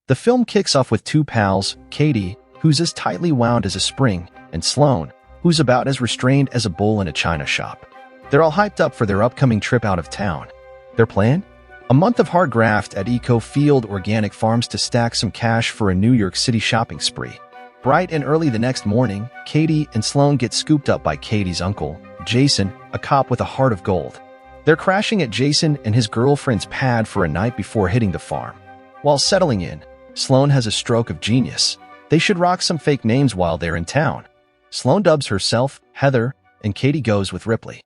The film kicks off with two pals, Katie, who's as tightly wound as a spring, and Sloane, who's about as restrained as a bull in a china shop. They're all hyped up for their upcoming trip out of town. Their plan? A month of hard graft at eco-field organic farms to stack some cash for a New York City shopping spree. Bright and early the next morning, Katie and Sloane get scooped up by Katie's uncle, Jason, a cop with a heart of gold. They're crashing at Jason and his girlfriend's pad for a night before hitting the farm. While settling in, Sloane has a stroke of genius. They should rock some fake names while they're in town. Sloane dubs herself Heather, and Katie goes with Ripley.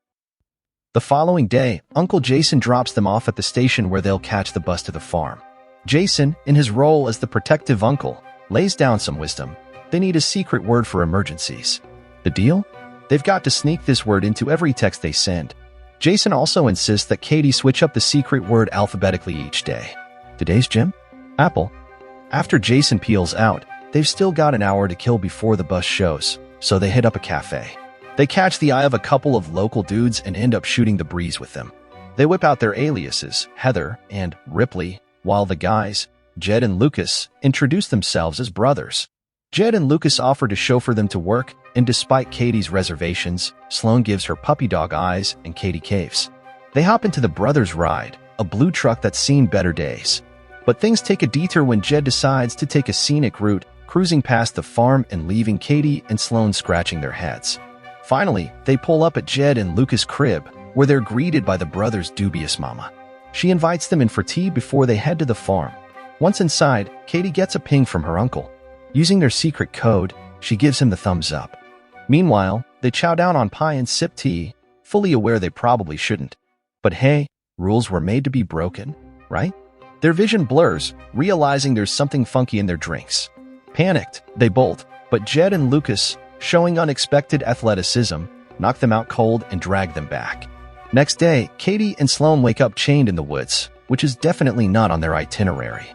The following day, Uncle Jason drops them off at the station where they'll catch the bus to the farm. Jason, in his role as the protective uncle, lays down some wisdom. They need a secret word for emergencies. The deal? They've got to sneak this word into every text they send. Jason also insists that Katie switch up the secret word alphabetically each day. Today's gym? Apple. After Jason peels out, they've still got an hour to kill before the bus shows, so they hit up a cafe. They catch the eye of a couple of local dudes and end up shooting the breeze with them. They whip out their aliases, Heather and Ripley, while the guys, Jed and Lucas, introduce themselves as brothers. Jed and Lucas offer to chauffeur them to work, and despite Katie's reservations, Sloane gives her puppy dog eyes and Katie caves. They hop into the brothers' ride, a blue truck that's seen better days. But things take a detour when Jed decides to take a scenic route, cruising past the farm and leaving Katie and Sloane scratching their heads. Finally, they pull up at Jed and Lucas' crib, where they're greeted by the brothers' dubious mama. She invites them in for tea before they head to the farm. Once inside, Katie gets a ping from her uncle. Using their secret code, she gives him the thumbs up. Meanwhile, they chow down on pie and sip tea, fully aware they probably shouldn't. But hey, rules were made to be broken, right? Their vision blurs, realizing there's something funky in their drinks. Panicked, they bolt, but Jed and Lucas, showing unexpected athleticism, knock them out cold and drag them back. Next day, Katie and Sloane wake up chained in the woods, which is definitely not on their itinerary.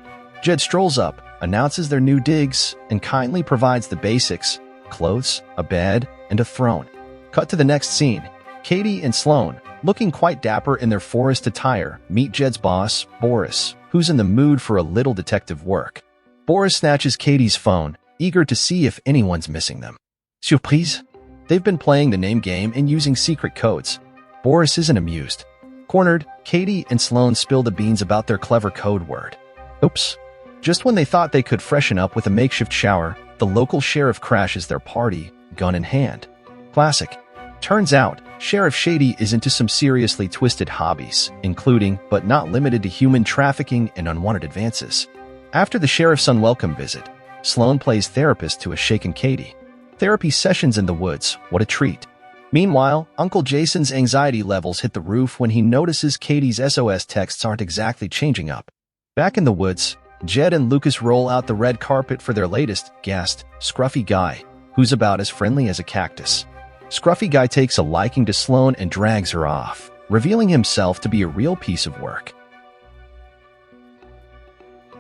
Jed strolls up, announces their new digs, and kindly provides the basics: clothes, a bed, and a throne. Cut to the next scene. Katie and Sloane, looking quite dapper in their forest attire, meet Jed's boss, Boris, who's in the mood for a little detective work. Boris snatches Katie's phone, eager to see if anyone's missing them. Surprise! They've been playing the name game and using secret codes. Boris isn't amused. Cornered, Katie and Sloane spill the beans about their clever code word. Oops. Just when they thought they could freshen up with a makeshift shower, the local sheriff crashes their party, gun in hand. Classic. Turns out, Sheriff Shady is into some seriously twisted hobbies, including, but not limited to, human trafficking and unwanted advances. After the sheriff's unwelcome visit, Sloane plays therapist to a shaken Katie. Therapy sessions in the woods, what a treat. Meanwhile, Uncle Jason's anxiety levels hit the roof when he notices Katie's SOS texts aren't exactly changing up. Back in the woods, Jed and Lucas roll out the red carpet for their latest guest, Scruffy Guy, who's about as friendly as a cactus. Scruffy Guy takes a liking to Sloane and drags her off, revealing himself to be a real piece of work.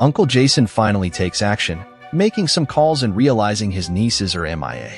Uncle Jason finally takes action, making some calls and realizing his nieces are MIA.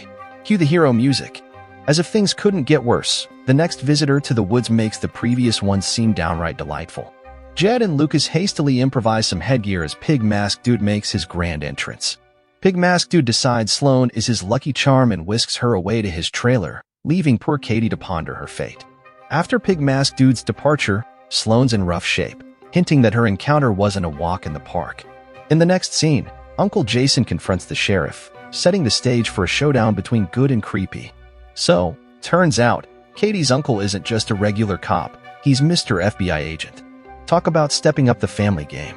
Cue the hero music. As if things couldn't get worse, the next visitor to the woods makes the previous ones seem downright delightful. Jed and Lucas hastily improvise some headgear as Pig Mask Dude makes his grand entrance. Pig Mask Dude decides Sloane is his lucky charm and whisks her away to his trailer, leaving poor Katie to ponder her fate. After Pig Mask Dude's departure, Sloane's in rough shape, hinting that her encounter wasn't a walk in the park. In the next scene, Uncle Jason confronts the sheriff, setting the stage for a showdown between good and creepy. So, turns out, Katie's uncle isn't just a regular cop, he's Mr. FBI agent. Talk about stepping up the family game.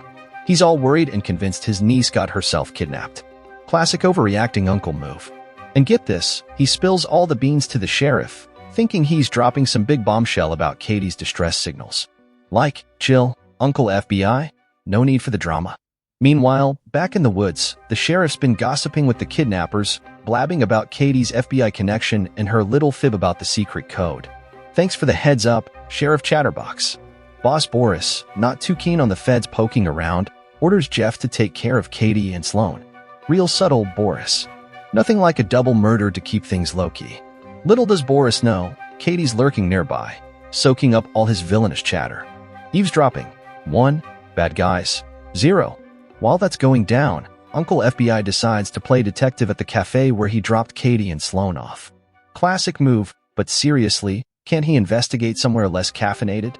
He's all worried and convinced his niece got herself kidnapped. Classic overreacting uncle move. And get this, he spills all the beans to the sheriff, thinking he's dropping some big bombshell about Katie's distress signals. Like, chill, Uncle FBI, no need for the drama. Meanwhile, back in the woods, the sheriff's been gossiping with the kidnappers, blabbing about Katie's FBI connection and her little fib about the secret code. Thanks for the heads up, Sheriff Chatterbox. Boss Boris, not too keen on the feds poking around, orders Jeff to take care of Katie and Sloane. Real subtle, Boris. Nothing like a double murder to keep things low-key. Little does Boris know, Katie's lurking nearby, soaking up all his villainous chatter. Eavesdropping. 1. Bad guys. 0. While that's going down, Uncle FBI decides to play detective at the cafe where he dropped Katie and Sloan off. Classic move, but seriously, can't he investigate somewhere less caffeinated?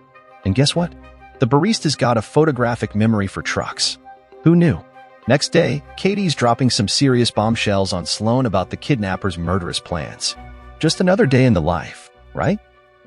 And guess what? The barista's got a photographic memory for trucks. Who knew? Next day, Katie's dropping some serious bombshells on Sloan about the kidnappers' murderous plans. Just another day in the life, right?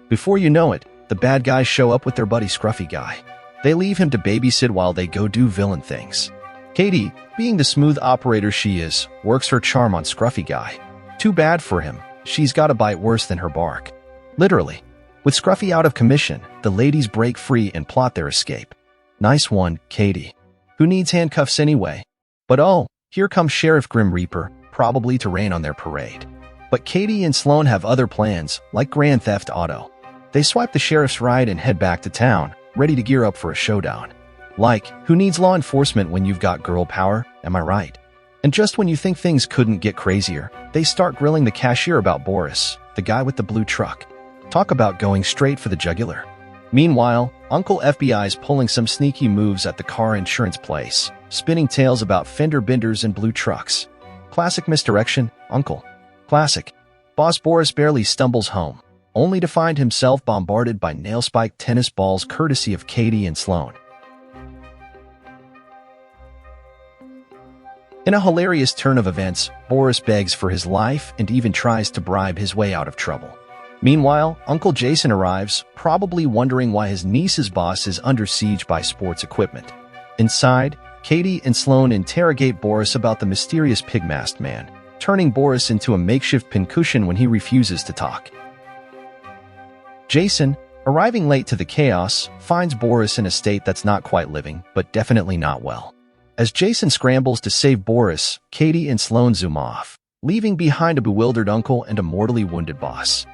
Before you know it, the bad guys show up with their buddy Scruffy Guy. They leave him to babysit while they go do villain things. Katie, being the smooth operator she is, works her charm on Scruffy Guy. Too bad for him, she's got a bite worse than her bark. Literally. With Scruffy out of commission, the ladies break free and plot their escape. Nice one, Katie. Who needs handcuffs anyway? But oh, here comes Sheriff Grim Reaper, probably to rain on their parade. But Katie and Sloan have other plans, like Grand Theft Auto. They swipe the sheriff's ride and head back to town, ready to gear up for a showdown. Like, who needs law enforcement when you've got girl power, am I right? And just when you think things couldn't get crazier, they start grilling the cashier about Boris, the guy with the blue truck. Talk about going straight for the jugular. Meanwhile, Uncle FBI's pulling some sneaky moves at the car insurance place, spinning tales about fender benders and blue trucks. Classic misdirection, Uncle. Classic. Boss Boris barely stumbles home, only to find himself bombarded by nail-spiked tennis balls courtesy of Katie and Sloan. In a hilarious turn of events, Boris begs for his life and even tries to bribe his way out of trouble. Meanwhile, Uncle Jason arrives, probably wondering why his niece's boss is under siege by sports equipment. Inside, Katie and Sloan interrogate Boris about the mysterious pig-masked man, turning Boris into a makeshift pincushion when he refuses to talk. Jason, arriving late to the chaos, finds Boris in a state that's not quite living, but definitely not well. As Jason scrambles to save Boris, Katie and Sloan zoom off, leaving behind a bewildered uncle and a mortally wounded boss.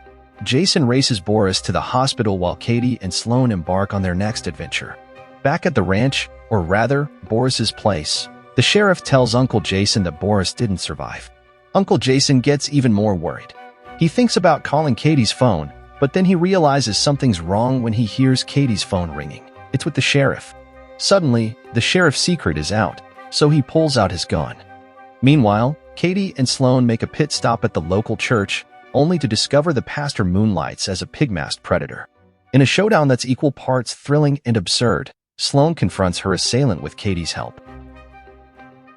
Jason races Boris to the hospital while Katie and Sloan embark on their next adventure. Back at the ranch, or rather, Boris's place, the sheriff tells Uncle Jason that Boris didn't survive. Uncle Jason gets even more worried. He thinks about calling Katie's phone, but then he realizes something's wrong when he hears Katie's phone ringing. It's with the sheriff. Suddenly, the sheriff's secret is out, so he pulls out his gun. Meanwhile, Katie and Sloan make a pit stop at the local church, only to discover the pastor moonlights as a pig-masked predator. In a showdown that's equal parts thrilling and absurd, Sloan confronts her assailant with Katie's help.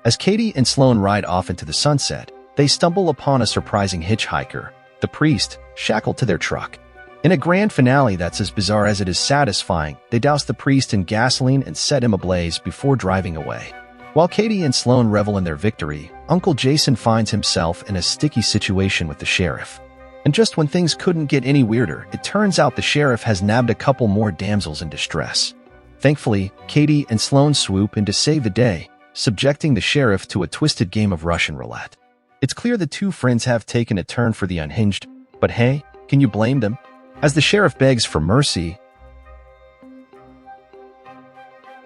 As Katie and Sloan ride off into the sunset, they stumble upon a surprising hitchhiker, the priest, shackled to their truck. In a grand finale that's as bizarre as it is satisfying, they douse the priest in gasoline and set him ablaze before driving away. While Katie and Sloan revel in their victory, Uncle Jason finds himself in a sticky situation with the sheriff. And just when things couldn't get any weirder, it turns out the sheriff has nabbed a couple more damsels in distress. Thankfully, Katie and Sloan swoop in to save the day, subjecting the sheriff to a twisted game of Russian roulette. It's clear the two friends have taken a turn for the unhinged, but hey, can you blame them? As the sheriff begs for mercy,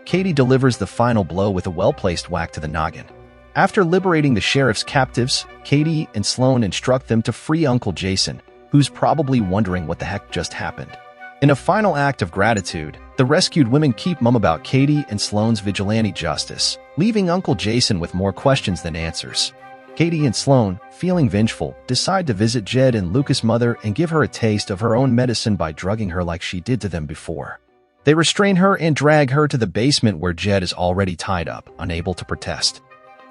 Katie delivers the final blow with a well-placed whack to the noggin. After liberating the sheriff's captives, Katie and Sloan instruct them to free Uncle Jason, who's probably wondering what the heck just happened. In a final act of gratitude, the rescued women keep mum about Katie and Sloan's vigilante justice, leaving Uncle Jason with more questions than answers. Katie and Sloan, feeling vengeful, decide to visit Jed and Lucas' mother and give her a taste of her own medicine by drugging her like she did to them before. They restrain her and drag her to the basement where Jed is already tied up, unable to protest.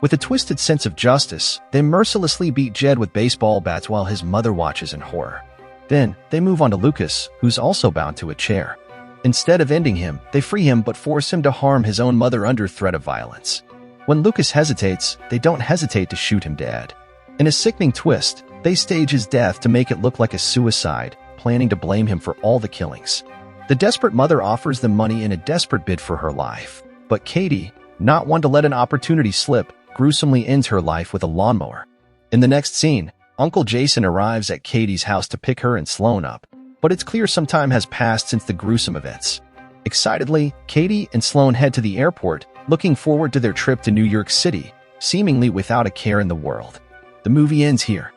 With a twisted sense of justice, they mercilessly beat Jed with baseball bats while his mother watches in horror. Then, they move on to Lucas, who's also bound to a chair. Instead of ending him, they free him but force him to harm his own mother under threat of violence. When Lucas hesitates, they don't hesitate to shoot him dead. In a sickening twist, they stage his death to make it look like a suicide, planning to blame him for all the killings. The desperate mother offers them money in a desperate bid for her life. But Katie, not one to let an opportunity slip, gruesomely ends her life with a lawnmower. In the next scene, Uncle Jason arrives at Katie's house to pick her and Sloan up, but it's clear some time has passed since the gruesome events. Excitedly, Katie and Sloan head to the airport, looking forward to their trip to New York City, seemingly without a care in the world. The movie ends here.